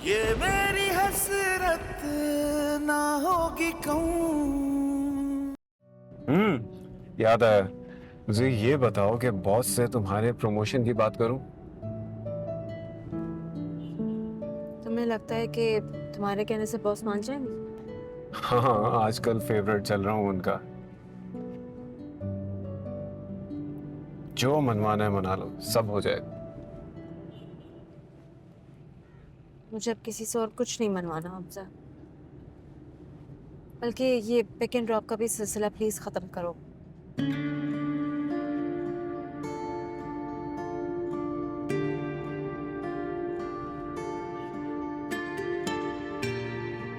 ये मेरी हसरत ना होगी कहूँ। याद आया। मुझे ये बताओ कि बॉस से तुम्हारे प्रमोशन की बात करूं? तुम्हें लगता है कि तुम्हारे कहने से बॉस मान जाएंगे? हाँ, आजकल फेवरेट चल रहा हूं उनका। जो मनवाना है मना लो, सब हो जाएगा। मुझे अब किसी से और कुछ नहीं मनवाना हमसे। बल्कि ये पिक एंड ड्रॉप का भी सिलसिला प्लीज खत्म करो।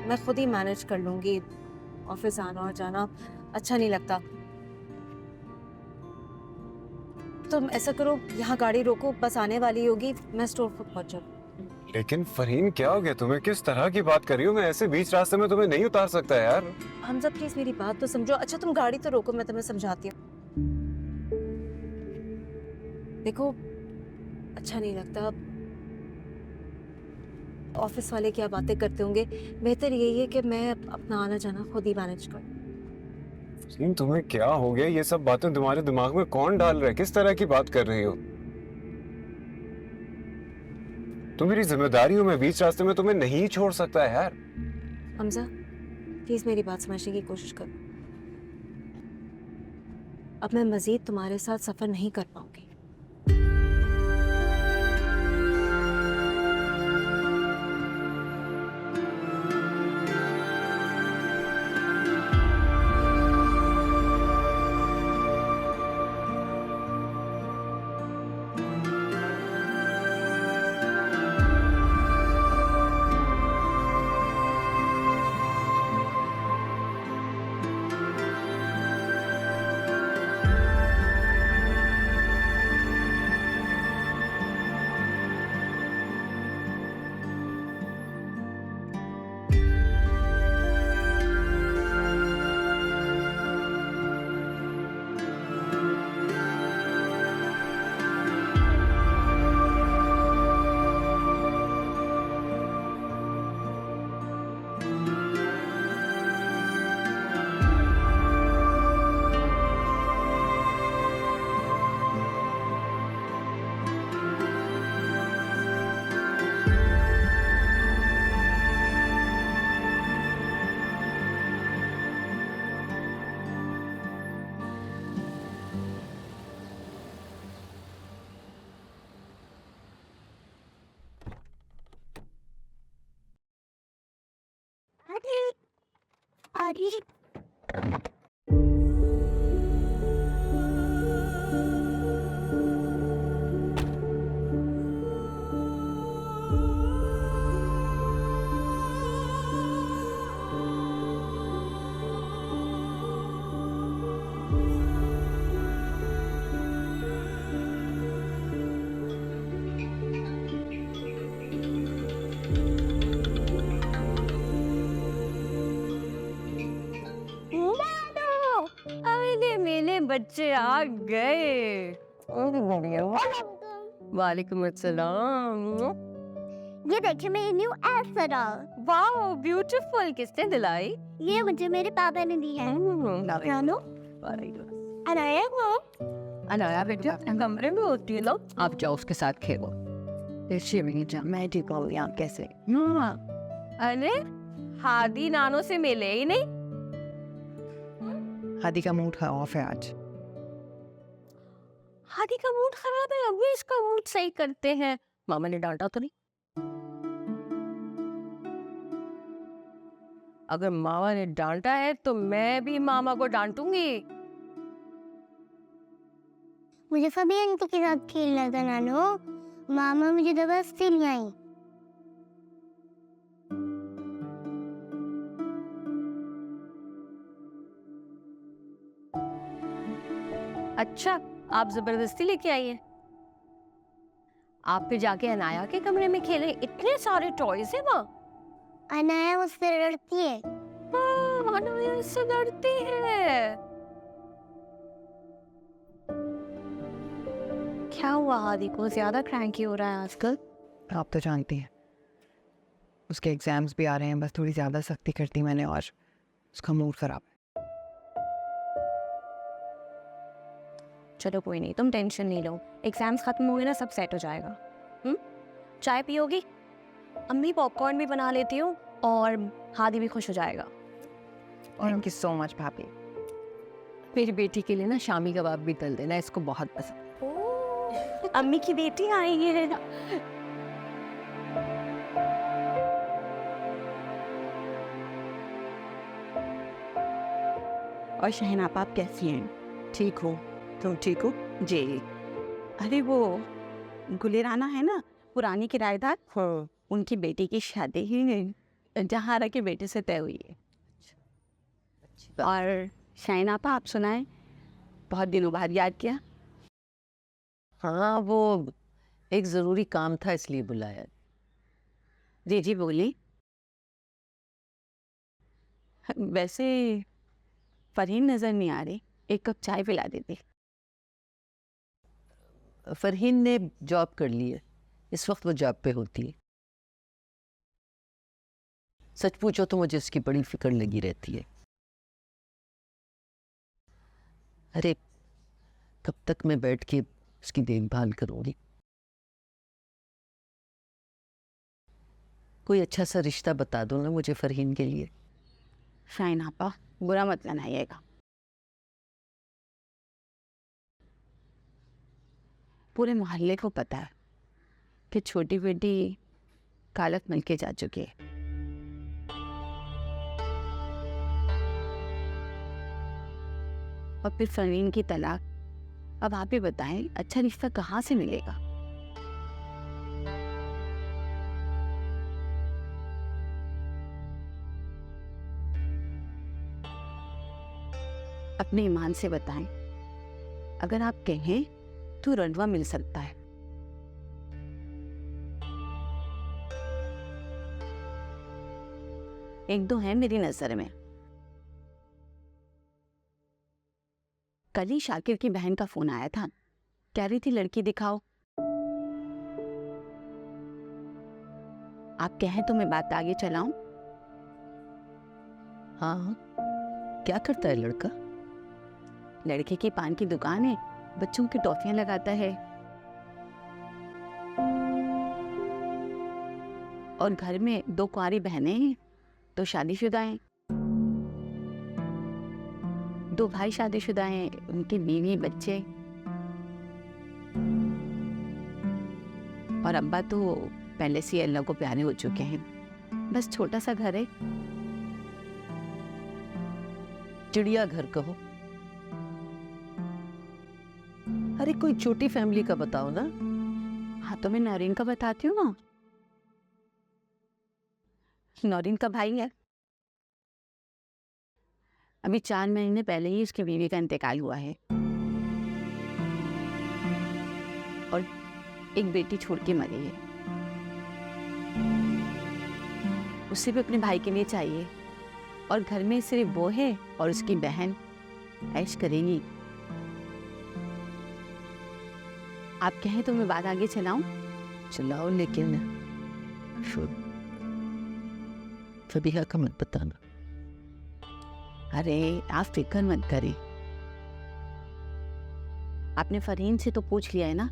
मैं खुद ही मैनेज कर लूंगी। ऑफिस आना और जाना अच्छा नहीं लगता। तुम ऐसा करो, यहाँ गाड़ी रोको, बस आने वाली होगी, मैं स्टोर पर पहुंच जाऊँ। लेकिन फरहीन, क्या हो गया तुम्हें? किस तरह की बात कर रही हो? मैं ऐसे बीच रास्ते में तुम्हें नहीं उतार सकता यार। हमजा प्लीज मेरी बात तो समझो। अच्छा तुम गाड़ी तो रोको, मैं तुम्हें समझाती हूँ। देखो, अच्छा नहीं लगता। ऑफिस वाले क्या बातें करते होंगे। बेहतर यही है कि मैं अपना आना जाना खुद ही मैनेज करूँ। फरहीन, तुम्हें क्या हो गया? ये सब बातें तुम्हारे दिमाग में कौन डाल रहा है? किस तरह की बात कर रही हो? तुम मेरी जिम्मेदारी हो, मैं बीच रास्ते में तुम्हें नहीं छोड़ सकता यार। हमजा प्लीज मेरी बात समझने की कोशिश करो। अब मैं मजीद तुम्हारे साथ सफर नहीं कर पाऊंगी। अरे अरे मेरे बच्चे आ गए। वालेकुम अस्सलाम। ये देखिए मेरी न्यू एल्फेडॉल। Wow beautiful. किसने दिलाई? ये मुझे मेरे पापा ने दी है। जानो अनाया को अनाया बेटा कमरे में होती है ना, आप जाओ उसके साथ खेलो। मैं ठीक हूँ। आप कैसे? अरे हादी नानो से मिले ही नहीं। हादी का मूड ऑफ है आज। हादी का मूड खराब है, अभी इसका मूड सही करते हैं। मामा ने डांटा तो नहीं? अगर मामा ने डांटा है तो मैं भी मामा को डांटूंगी। मुझे सभी आंटी के साथ खेलना था नानो। मामा मुझे जबरदस्ती ले आई। अच्छा, आप जबरदस्ती लेके आई हैं? आप फिर जाके अनाया के कमरे में खेले, इतने सारे टॉयज है वहाँ। अनाया मुझसे लड़ती है। हाँ, अनाया इससे लड़ती है। क्या हुआ हादी को? ज्यादा क्रैंकी हो रहा है आजकल। आप तो जानती हैं उसके एग्ज़ाम्स भी आ रहे हैं, बस थोड़ी ज़्यादा सख्ती करती मैंने और उसका मूड ख़राब है। चलो कोई नहीं, तुम टेंशन नहीं लो, एग्जाम्स खत्म हो गए ना, सब सेट हो जाएगा। चाय पियोगी? अम्मी पॉपकॉर्न भी बना लेती हूँ और हादी भी खुश हो जाएगा। थैंक यू सो मच भाभी। मेरी बेटी के लिए ना शामी कबाब भी तल देना, इसको बहुत पसंद। अम्मी की बेटी आई है। और शहनाप आप कैसी हैं? ठीक हूँ, तुम ठीक हो? जी। अरे वो गुलेराना है ना, पुरानी किराएदार, हाँ। उनकी बेटी की शादी ही जहारा के बेटे से तय हुई है। और शाइनापा आप सुनाएं, बहुत दिनों बाद याद किया। हाँ, वो एक ज़रूरी काम था इसलिए बुलाया। जी जी बोली। वैसे फरहीन नज़र नहीं आ रही, एक कप चाय पिला देती। फरहीन ने जॉब कर ली है, इस वक्त वो जॉब पे होती है। सच पूछो तो मुझे उसकी बड़ी फिक्र लगी रहती है। अरे कब तक मैं बैठ के उसकी देखभाल करूंगी? कोई अच्छा सा रिश्ता बता दो ना मुझे फरहीन के लिए। शाइनापा बुरा मत मनाइएगा, पूरे मोहल्ले को पता है कि छोटी बेटी कालक मिल के जा चुकी है। और फिर फरहीन की तलाक। अब आप ही बताएं, अच्छा रिश्ता कहाँ से मिलेगा? अपने ईमान से बताएं, अगर आप कहें तो रंडवा मिल सकता है। एक दो है मेरी नजर में। कल ही शाकिर की बहन का फोन आया था, कह रही थी लड़की दिखाओ। आप कहें तो मैं बात आगे चलाऊं? हाँ, क्या करता है लड़का? लड़के की पान की दुकान है, बच्चों की टॉफियां लगाता है। और घर में दो कुंवारी बहनें हैं, दो शादीशुदा हैं। दो भाई शादीशुदा हैं, उनकी बीवी बच्चे। और अब्बा तो पहले से ही अल्लाह को प्यारे हो चुके हैं। बस छोटा सा घर है। चिड़िया घर कहो। अरे कोई छोटी फैमिली का बताओ ना। हाँ तो मैं नौरीन का बताती हूँ ना। नौरीन का भाई है। अभी 4 महीने पहले ही उसकी बीवी का इंतकाल हुआ है और एक बेटी छोड़ के मरी है। उसे भी अपने भाई के लिए चाहिए और घर में सिर्फ वो है और उसकी बहन ऐश करेगी। आप कहें तो मैं बात आगे चलाऊं? चलाओ, लेकिन फबीहा का मत बताना। अरे आप फिक्र मत करें। आपने फरहीन से तो पूछ लिया है ना?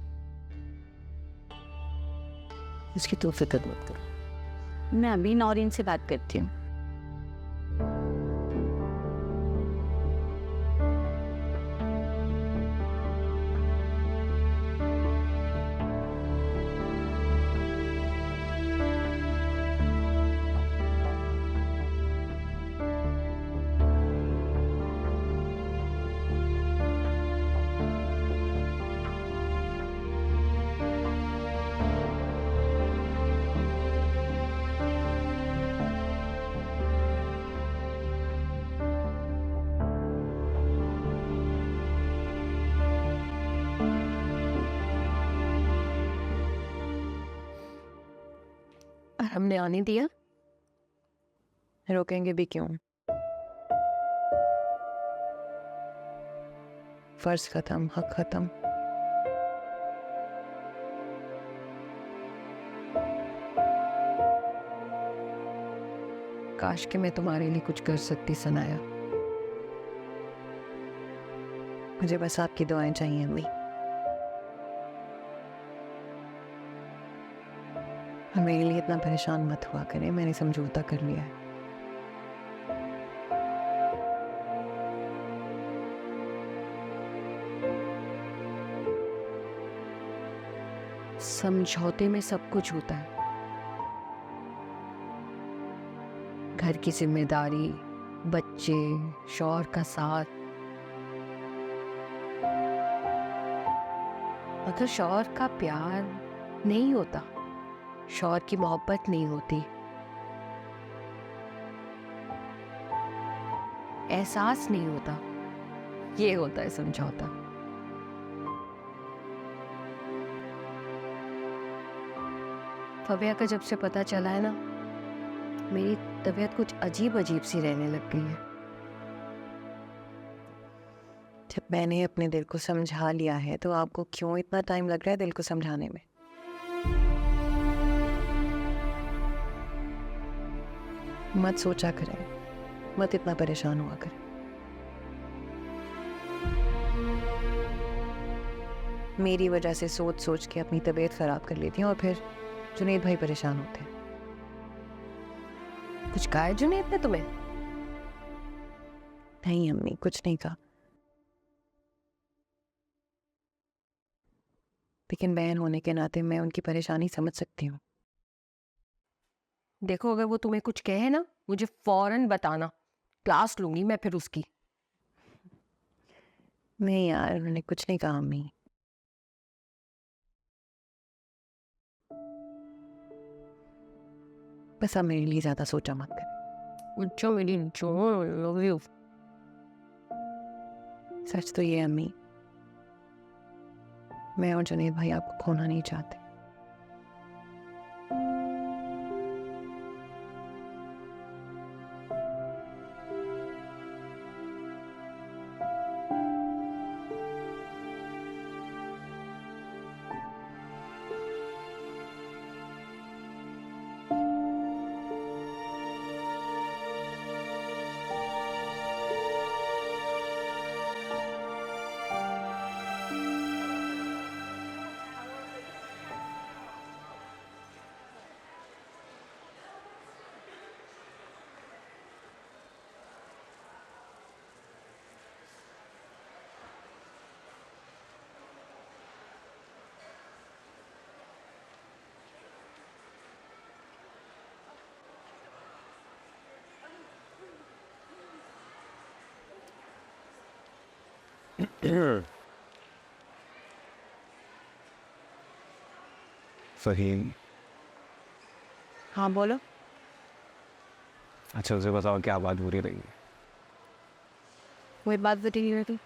इसकी तो फिक्र मत करो। मैं अभी नौरीन से बात करती हूँ। हमने आने दिया, रोकेंगे भी क्यों? फर्ज खत्म, हक खत्म। काश कि मैं तुम्हारे लिए कुछ कर सकती सनाया। मुझे बस आपकी दुआएं चाहिए अम्मी। और मेरे लिए इतना परेशान मत हुआ करें, मैंने समझौता कर लिया है। समझौते में सब कुछ होता है, घर की जिम्मेदारी, बच्चे, शौहर का साथ। अगर शौहर का प्यार नहीं होता, शौहर की मोहब्बत नहीं होती, एहसास नहीं होता, ये होता है समझौता। फबिया का जब से पता चला है ना, मेरी तबीयत कुछ अजीब अजीब सी रहने लग गई है। जब मैंने अपने दिल को समझा लिया है तो आपको क्यों इतना टाइम लग रहा है दिल को समझाने में? मत सोचा करें, मत इतना परेशान हुआ करें। मेरी वजह से सोच सोच के अपनी तबीयत खराब कर लेती हैं और फिर जुनैद भाई परेशान होते हैं। कुछ कहा है जुनैद ने तुम्हें? नहीं अम्मी, कुछ नहीं कहा, लेकिन बहन होने के नाते मैं उनकी परेशानी समझ सकती हूँ। देखो, अगर वो तुम्हें कुछ कहे ना, मुझे फौरन बताना, क्लास लूंगी मैं फिर उसकी। नहीं यार, उन्होंने कुछ नहीं कहा अम्मी। बस आप मेरे लिए ज्यादा सोचा मत करें। अच्छा मेरी जान, लव यू। सच तो ये है अम्मी, मैं और जुनैद भाई आपको खोना नहीं चाहते। फहीम, हाँ बोलो। अच्छा उसे बताओ क्या बात बुरी रही है? कोई बात बता नहीं रही।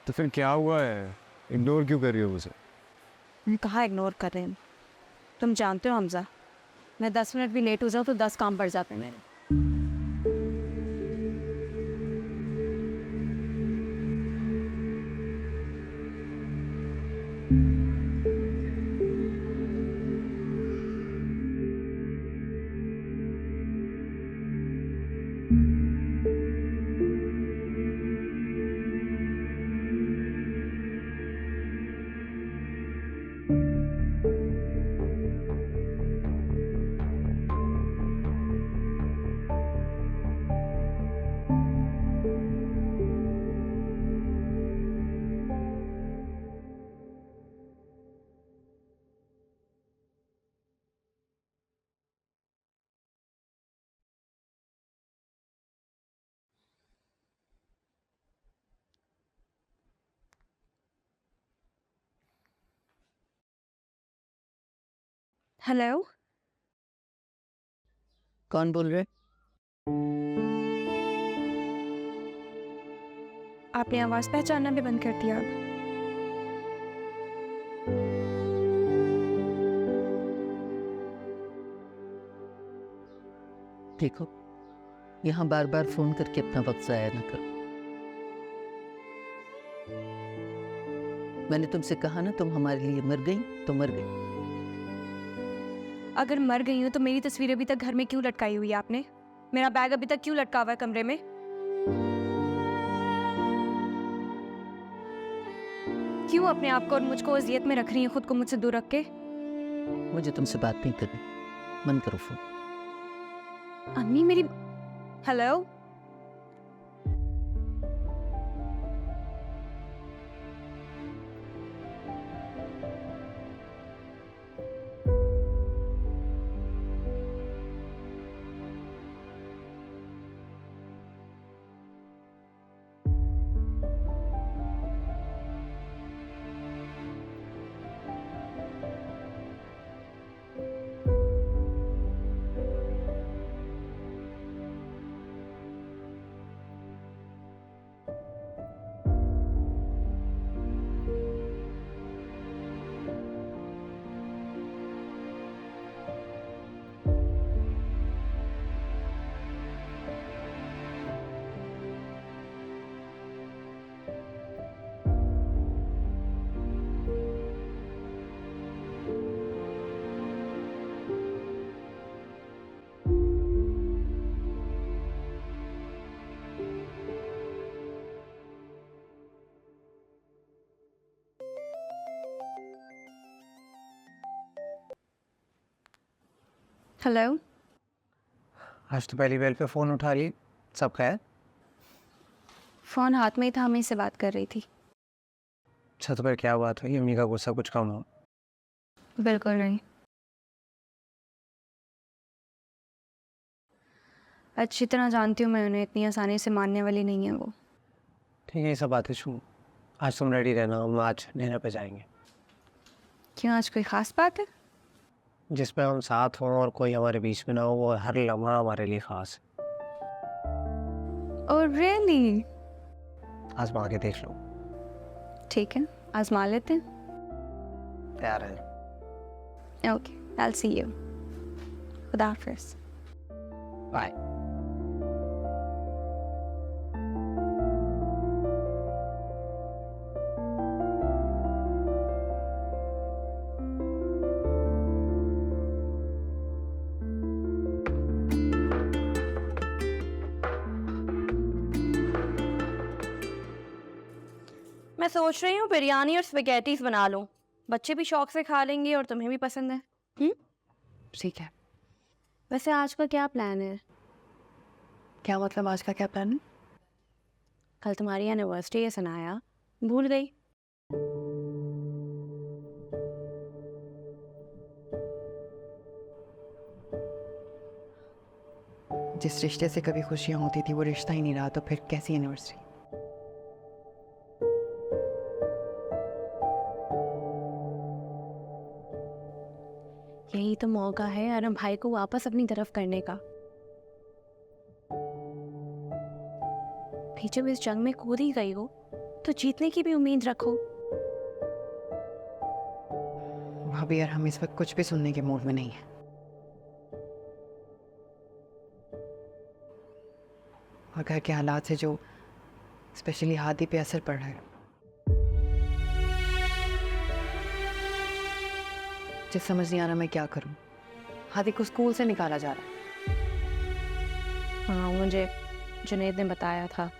तो फिर क्या हुआ है? इग्नोर क्यों कर रही हो उसे? हम कहाँ इग्नोर कर रहे हैं? तुम जानते हो हमजा, मैं 10 मिनट भी लेट हो जाऊँ तो 10 काम पड़ जाते हैं मेरे। हेलो, कौन बोल रहे? आपने आवाज़ पहचानना भी बंद कर दिया अब। देखो, यहाँ बार बार फोन करके अपना वक्त जाया ना करो। मैंने तुमसे कहा ना, तुम हमारे लिए मर गई तो मर गई। अगर मर गई हूँ तो मेरी तस्वीर अभी तक घर में क्यों लटकाई हुई है आपने? मेरा बैग अभी तक क्यों लटका हुआ है कमरे में? क्यों अपने आप को और मुझको अजियत में रख रही हैं, खुद को मुझसे दूर रख के? मुझे तुमसे बात नहीं करनी, बंद करो फोन। अम्मी मेरी हेलो हेलो आज तो पहली बेल पे फ़ोन उठा ली, सब खैर? फ़ोन हाथ में ही था, मैं इससे बात कर रही थी। अच्छा तो फिर क्या बात हुई? अम्मी का गुस्सा कुछ कम हो? बिल्कुल नहीं। अच्छी तरह जानती हूँ मैं उन्हें, इतनी आसानी से मानने वाली नहीं है वो। ठीक है, ये सब बातें छू। आज तुम रेडी रहना, हम आज डिनर पे जाएंगे। क्यों, आज कोई ख़ास बात है? जिसमें हम साथ हों और कोई हमारे बीच में ना हो, वो हर लम्हा हमारे लिए ख़ास है। Oh really? आजमा के देख लो। ठीक है, आजमा लेते हैं। तैयार है? Okay, I see you. खुदा हाफिज़। बाय। मैं सोच रही हूँ बिरयानी और स्पैगेटीज बना लूँ, बच्चे भी शौक से खा लेंगे और तुम्हें भी पसंद है। ठीक है। वैसे आज का क्या प्लान है? क्या मतलब आज का क्या प्लान है? कल तुम्हारी एनिवर्सरी है सनाया, भूल गई? जिस रिश्ते से कभी खुशियाँ होती थी वो रिश्ता ही नहीं रहा, तो फिर कैसी एनिवर्सरी? यही तो मौका है अरम भाई को वापस अपनी तरफ करने का। भी जब इस जंग में कूद ही गई हो तो जीतने की भी उम्मीद रखो। भाभी यार, हम इस वक्त कुछ भी सुनने के मूड में नहीं है। और घर के हालात से जो स्पेशली हादी पे असर पड़ रहा है, जिस समझ नहीं आ रहा मैं क्या करूं। हादी को स्कूल से निकाला जा रहा है। हाँ, मुझे जुनैद ने बताया था।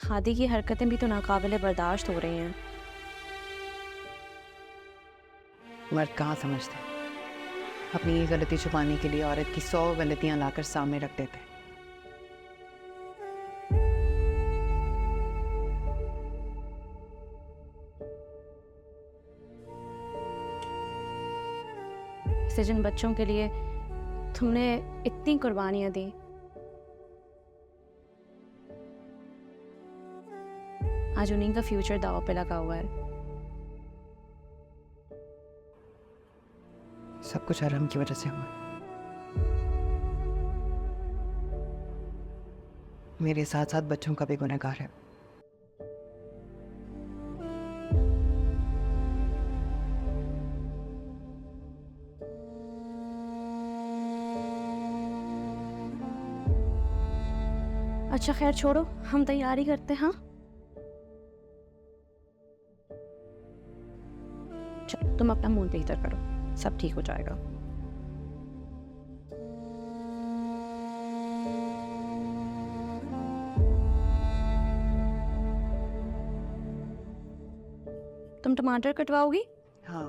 हादी की हरकतें भी तो नाकाबिले बर्दाश्त हो रही हैं। मर्द कहाँ समझते, अपनी ये गलती छुपाने के लिए औरत की 100 गलतियां लाकर सामने रख देते। से जिन बच्चों के लिए तुमने इतनी कुर्बानियां दी, आज उन्हीं का फ्यूचर दांव पे लगा हुआ है। सब कुछ आराम की वजह से हुआ। मेरे साथ साथ बच्चों का भी गुनहगार है। अच्छा खैर छोड़ो, हम तैयारी करते हैं। हाँ चलो। तुम अपना मूड बेहतर करो, सब ठीक हो जाएगा। तुम टमाटर कटवाओगी? हाँ।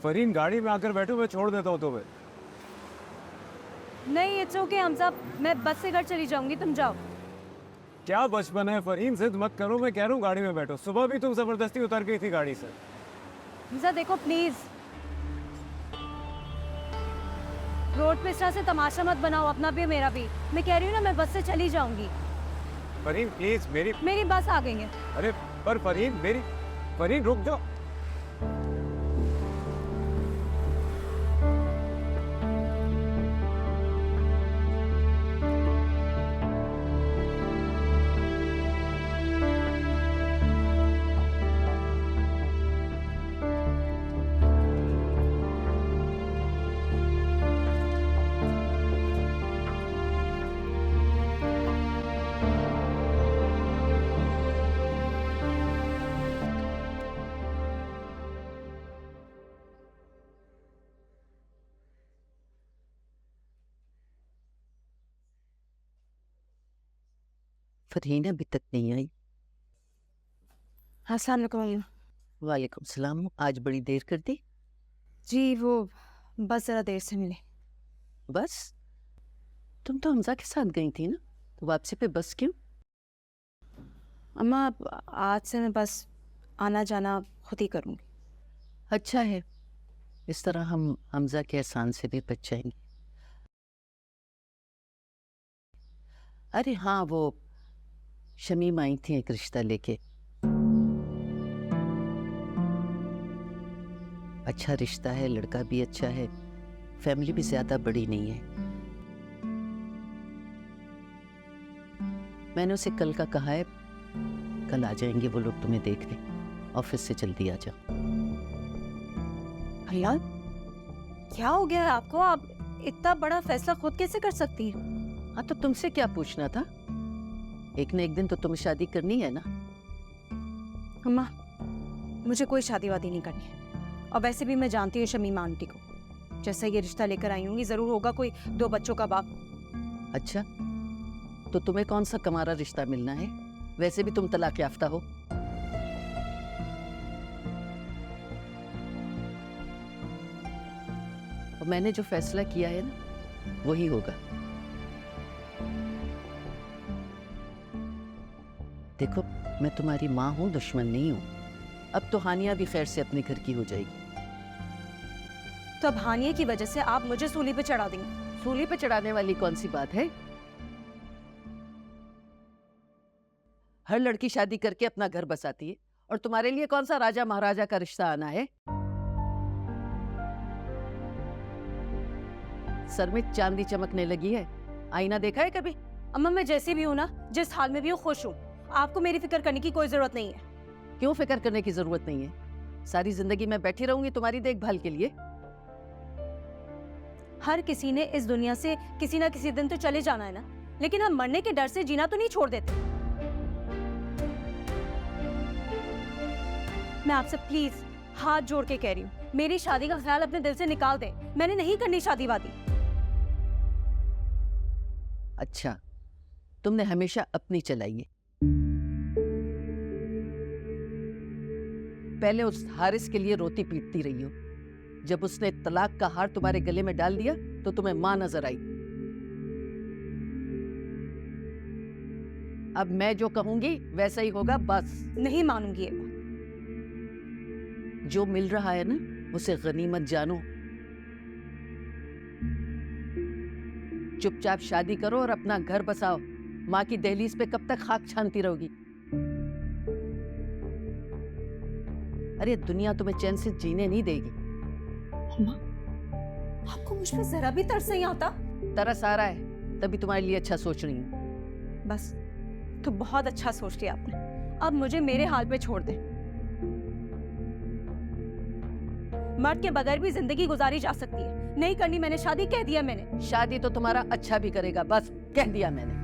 फरीन गाड़ी में आकर बैठो, मैं छोड़ देता हूँ तुम्हें। नहीं, इट्स ओके हमजा, मैं बस से घर चली जाऊंगी, तुम जाओ। क्या बचपन है फरीन, जिद मत करो, मैं कह रहा हूँ गाड़ी में बैठो। सुबह भी तुम जबरदस्ती उतर गई थी गाड़ी से। हमजा देखो प्लीज, रोड पे इस तरह से तमाशा मत बनाओ, अपना भी मेरा भी। मैं कह रही हूँ ना, मैं बस से चली जाऊंगी। फरीन प्लीज, मेरी बस आ गई है। अरे पर फरीन, फरीन रुक जाओ। फरहीन अभी तक नहीं आई। अस्सलाम वालेकुम। वालेकुम सलाम। आज बड़ी देर कर दी? जी वो बस ज़रा देर से मिले। बस? तुम तो हमजा के साथ गई थी ना, तो वापसी पे बस क्यों? अम्मा आज से मैं बस आना जाना खुद ही करूँगी। अच्छा है, इस तरह हम हमजा के एहसान से भी बच जाएंगे। अरे हाँ, वो शमीम आई थी एक रिश्ता लेके। अच्छा रिश्ता है, लड़का भी अच्छा है, फैमिली भी ज्यादा बड़ी नहीं है। मैंने उसे कल का कहा है, कल आ जाएंगे वो लोग तुम्हें देखने। ऑफिस से जल्दी आ जाओ। भैया क्या हो गया है आपको? आप इतना बड़ा फैसला खुद कैसे कर सकती हैं? हाँ तो तुमसे क्या पूछना था? एक न एक दिन तो तुम्हें शादी करनी है ना। अम्मा मुझे कोई शादी वादी नहीं करनी है, और वैसे भी मैं जानती हूँ शमीमा आंटी को। जैसा ये रिश्ता लेकर आई होंगी जरूर होगा कोई 2 बच्चों का बाप। अच्छा, तो तुम्हें कौन सा कमारा रिश्ता मिलना है? वैसे भी तुम तलाक याफ्ता हो। और मैंने जो फैसला किया है ना, वही होगा। देखो, मैं तुम्हारी माँ हूं, दुश्मन नहीं हूं। अब तो हानिया भी खैर से अपने घर की हो जाएगी। तो अब हानिया की वजह से आप मुझे सूली पे चढ़ा देंगे? सूली पे चढ़ाने वाली कौन सी बात है? हर लड़की शादी करके अपना घर बसाती है, और तुम्हारे लिए कौन सा राजा महाराजा का रिश्ता आना है? सर में चांदी चमकने लगी है, आईना देखा है कभी? अम्मा मैं जैसी भी हूँ ना, जिस हाल में भी हूँ खुश हूँ। आपको मेरी फिक्र करने की कोई जरूरत नहीं है। क्यों फिक्र करने की जरूरत नहीं है? सारी जिंदगी मैं बैठी रहूंगी तुम्हारी देखभाल के लिए? हर किसी ने इस दुनिया से किसी ना किसी दिन तो चले जाना है ना, लेकिन हम मरने के डर से जीना तो नहीं छोड़ देते। मैं आपसे प्लीज हाथ जोड़ के कह रही हूँ, मेरी शादी का ख्याल अपने दिल से निकाल दें। मैंने नहीं करनी शादी वादी। अच्छा, तुमने हमेशा अपनी चलाई है। पहले उस हारिस के लिए रोती पीटती रही हो। जब उसने तलाक का हार तुम्हारे गले में डाल दिया तो तुम्हें मां नजर आई। अब मैं जो कहूंगी वैसा ही होगा, बस। नहीं मानूंगी ये बात। जो मिल रहा है ना, उसे गनीमत जानो। चुपचाप शादी करो और अपना घर बसाओ। माँ की दहलीज पे कब तक खाक छानती रहोगी? अरे दुनिया तुम्हें चैन से जीने नहीं देगी। अम्मा, आपको मुझ पे जरा भी तरस नहीं आता? तरस आ रहा है, तभी तुम्हारे लिए अच्छा सोच रही हूँ। बस, तो बहुत अच्छा सोच लिया आपने। अब मुझे मेरे हाल पे छोड़ दें। मर्द के बगैर भी जिंदगी गुजारी जा सकती है। नहीं करनी मैंने शादी, कह दिया मैंने। शादी तो तुम्हारा अच्छा भी करेगा, बस कह दिया मैंने।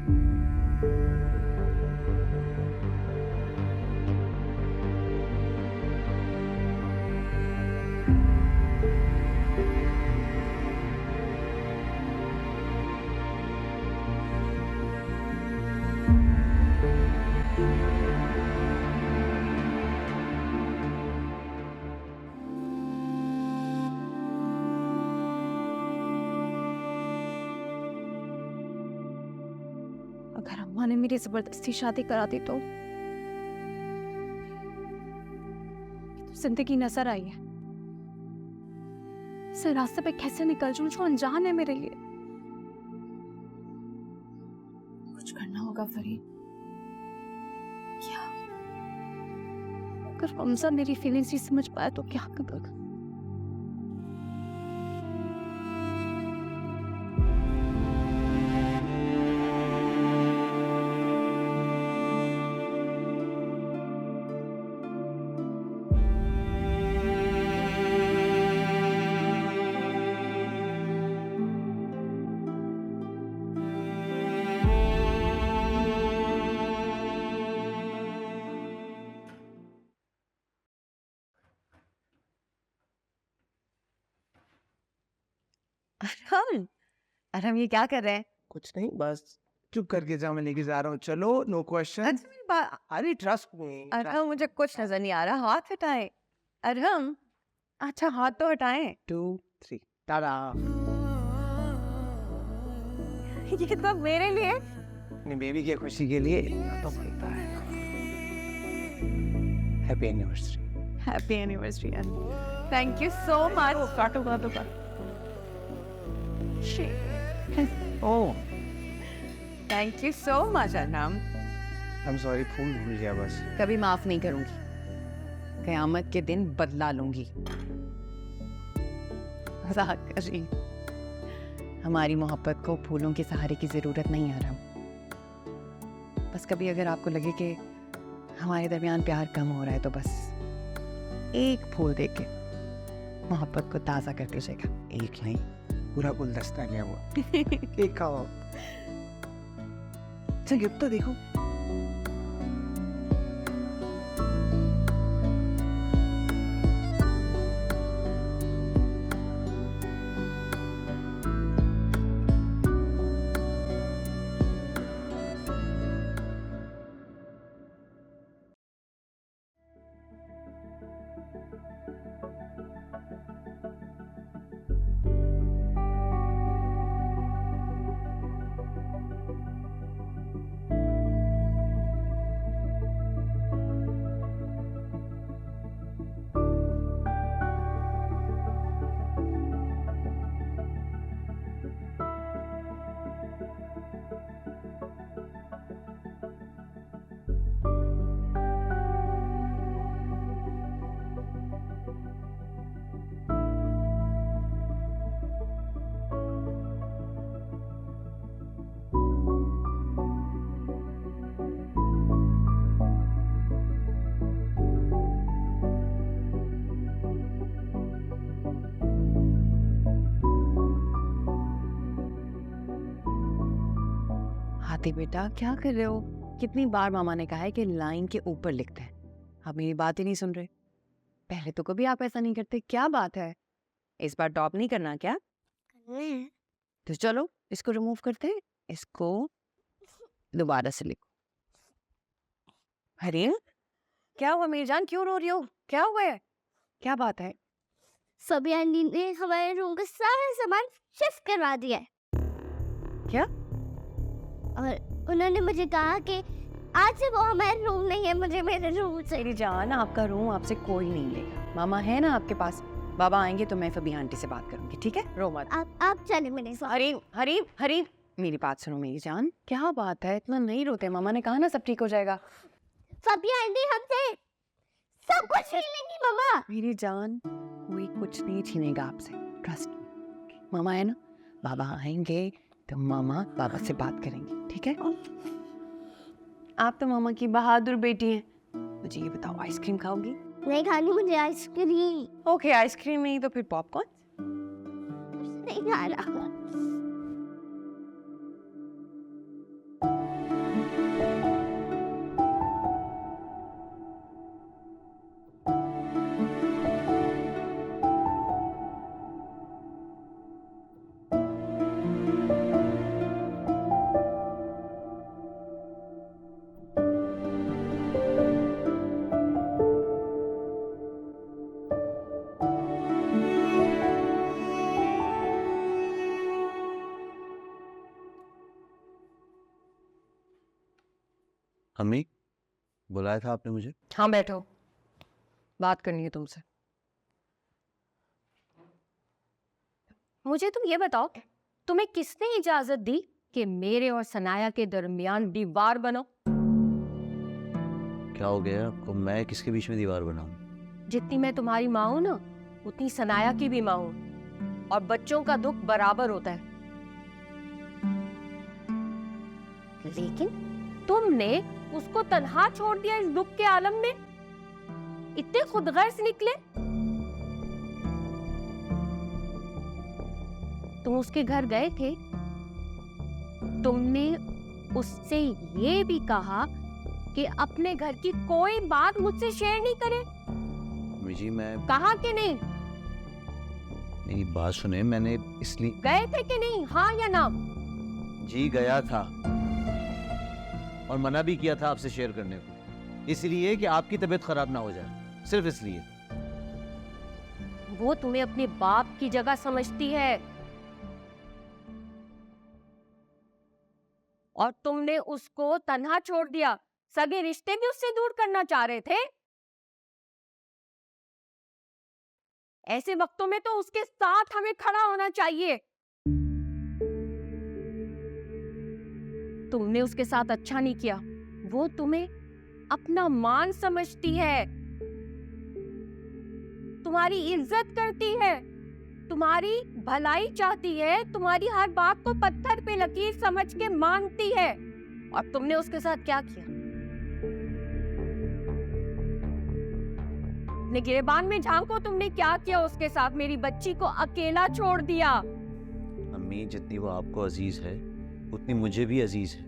अगर अम्मा ने मेरी जबरदस्ती शादी करा दी तो जिंदगी नजर आई है। इस रास्ते पे कैसे निकल जाऊं जो अनजान है मेरे लिए। कुछ करना होगा फरीद। क्या अगर हमजा मेरी फीलिंग्स ही समझ पाया तो क्या करेगा? अरहम ये क्या कर रहे हैं? कुछ नहीं, बस चुप करके जाओ, मैं लेके जा रहा हूँ। चलो, नो क्वेश्चन। अरे ट्रस्ट मी। अरहम मुझे कुछ नजर नहीं आ रहा। हाथ हटाएं। अरहम, अच्छा हाथ तो हटाएं। 2 3 टाटा। ये तो मेरे लिए। अपनी बेबी की खुशी के लिए तो बनता है। Happy anniversary. Happy anniversary. Thank you so much. काटो काटो काटो। Oh, thank you so much Arham. I am sorry, फूल भूल गया बस। कभी माफ नहीं करूंगी। कयामत के दिन बदला लूंगी। मजाक कर रही हूं। हमारी मोहब्बत को फूलों के सहारे की जरूरत नहीं है अरहम। बस कभी अगर आपको लगे कि हमारे दरमियान प्यार कम हो रहा है तो बस एक फूल देके मोहब्बत को ताज़ा कर दीजिएगा। एक नहीं, पूरा गुलदस्ता गया हुआ। एक खाओ। अच्छा गिफ्ट तो देखो। हाथी बेटा क्या कर रहे हो? कितनी बार मामा ने कहा है कि लाइन के ऊपर लिखते हैं। आप मेरी बात ही नहीं सुन रहे। पहले तो कभी आप ऐसा नहीं करते। क्या बात है? इस बार टॉप नहीं करना क्या? तो चलो इसको रिमूव करते हैं, इसको दोबारा से लिखो। अरे क्या हुआ मेरी जान, क्यों रो रही हो? क्या हुआ है? क्या बात है? सभी आंटी ने हमारे रूम का सारा सामान शिफ्ट करवा दिया है। क्या? और उन्होंने मुझे कहा कि आज से वो हमारा रूम नहीं है, मुझे मेरे रूम से। मेरी जान, आपका रूम आपसे कोई नहीं लेगा। मामा है ना आपके पास, बाबा आएंगे तो मैं फबी आंटी से बात करूंगी, ठीक है? रो मत। आप चले मेरे साथ। हरीम हरीम हरीम, मेरी बात सुनो मेरी जान, क्या बात है? इतना नहीं रोते, मामा ने कहा ना सब ठीक हो जाएगा। सभी आंटी हमसे सब कुछ छीन लेंगी मम्मा। मेरी जान, कोई कुछ नहीं छीनेगा आपसे, ट्रस्ट मी। मामा है ना, बाबा आएंगे तो मामा बाबा से बात करेंगे, ठीक है? आप तो मामा की बहादुर बेटी हैं। मुझे ये बताओ, आइसक्रीम खाओगी? नहीं खानी मुझे आइसक्रीम। ओके, आइसक्रीम नहीं तो फिर पॉपकॉर्न। नहीं खाना। अम्मी, बुलाया था आपने मुझे? हाँ बैठो, बात करनी है तुमसे। मुझे तुम ये बताओ, तुम्हें किसने इजाजत दी कि मेरे और सनाया के दरमियान दीवार बनो? क्या हो गया आपको? मैं किसके बीच में दीवार बनाऊं? जितनी मैं तुम्हारी माँ हूं ना, उतनी सनाया की भी माँ हूं, और बच्चों का दुख बराबर होता है। लेकिन तुमने उसको तन्हा छोड़ दिया इस दुख के आलम में। इतने खुदगर्ज निकले। तुम उसके घर गए थे, तुमने उससे ये भी कहा कि अपने घर की कोई बात मुझसे शेयर नहीं करे। जी मैं कहा कि नहीं? मेरी बात सुने, मैंने इसलिए गए थे कि नहीं, हाँ या ना? जी गया था, और मना भी किया था आपसे शेयर करने को, इसलिए कि आपकी तबीयत खराब ना हो जाए, सिर्फ इसलिए। वो तुम्हें अपने बाप की जगह समझती है, और तुमने उसको तन्हा छोड़ दिया। सगे रिश्ते भी उससे दूर करना चाह रहे थे। ऐसे वक्तों में तो उसके साथ हमें खड़ा होना चाहिए। तुमने उसके साथ अच्छा नहीं किया। वो तुम्हें अपना मान समझती है, तुम्हारी इज्जत करती है, तुम्हारी भलाई चाहती है, तुम्हारी हर बात को पत्थर पे लकीर समझ के मानती है। और तुमने उसके साथ क्या किया? अपने गिरेबान में झांको, तुमने क्या किया उसके साथ? मेरी बच्ची को अकेला छोड़ दिया। अम्मी, जितनी वो आपको अजीज है उतनी मुझे भी अजीज है।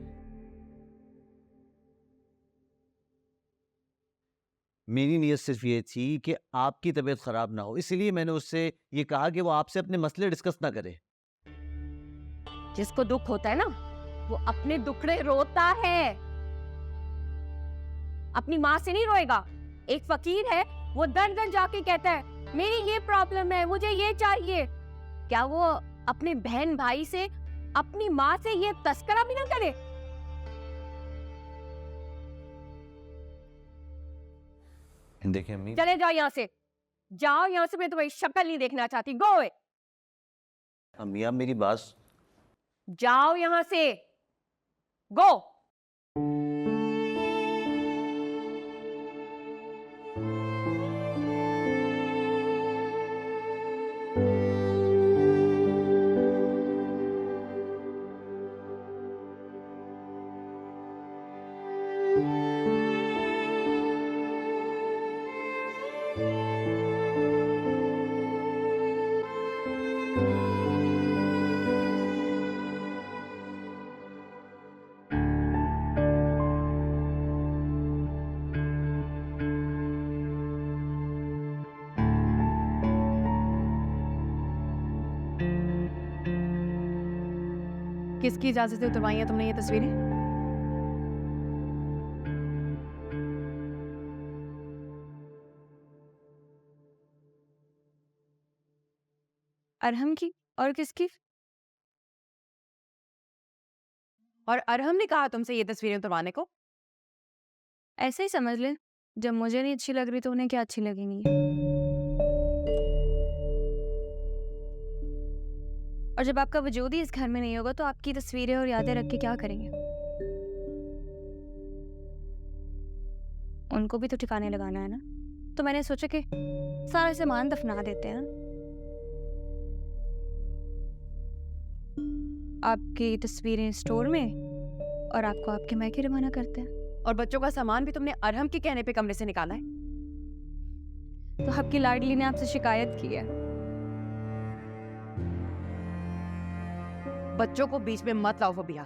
मेरी नीयत सिर्फ ये थी कि आपकी तबीयत खराब ना हो, इसलिए मैंने उससे ये कहा कि वो आपसे अपने मसले डिस्कस ना करे। जिसको दुख होता है ना, वो अपने दुखड़े रोता है, अपनी माँ से नहीं रोएगा। एक फकीर है, वो दर दर जाके कहता है मेरी ये प्रॉब्लम है, मुझे ये चाहिए। क्या वो अपने बहन भाई से, अपनी माँ से ये तस्करा भी ना करे? देखिए अम्मी, चले जाओ यहाँ से, जाओ यहाँ से, मैं तुम्हारी शक्ल नहीं देखना चाहती। Go away. अम्मी आप मेरी बात जाओ यहाँ से, गो। किसकी इजाजत से उतरवाई है तुमने ये तस्वीरें? अरहम की और किसकी? और अरहम ने कहा तुमसे ये तस्वीरें उतरवाने को? ऐसे ही समझ ले, जब मुझे नहीं अच्छी लग रही तो उन्हें क्या अच्छी लगेंगी। और जब आपका वजूद ही इस घर में नहीं होगा तो आपकी तस्वीरें और यादें रख के क्या करेंगे? उनको भी तो ठिकाने लगाना है ना, तो मैंने सोचा कि सारा सामान दफना देते हैं। आपकी तस्वीरें स्टोर में और आपको आपके मायके रवाना करते हैं। और बच्चों का सामान भी तुमने अरहम के कहने पे कमरे से निकाला है? तो आपकी लाडली ने आपसे शिकायत की है। बच्चों को बीच में मत लाओ फबिहा।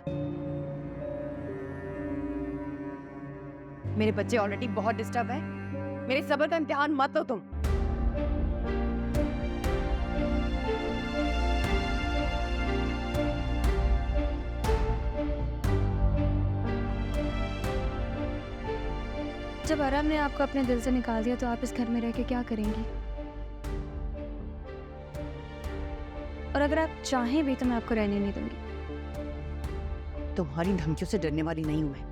मेरे बच्चे ऑलरेडी बहुत डिस्टर्ब है, मेरे सब्र का इम्तिहान मत लो तुम। जब अरहम ने आपको अपने दिल से निकाल दिया तो आप इस घर में रह के क्या करेंगी? और अगर आप चाहें भी तो मैं आपको रहने नहीं दूंगी। तुम्हारी धमकियों से डरने वाली नहीं हूं मैं।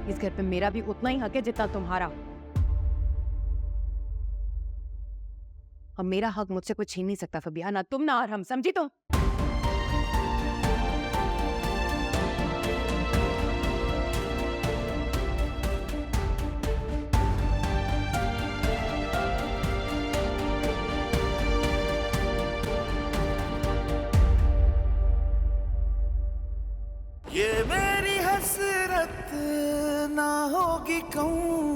इस घर पे मेरा भी उतना ही हक है जितना तुम्हारा। और मेरा हक मुझसे कोई छीन नहीं सकता फबिहा, ना तुम ना अरहम, समझी तुम? ये मेरी हसरत ना होगी कहूँ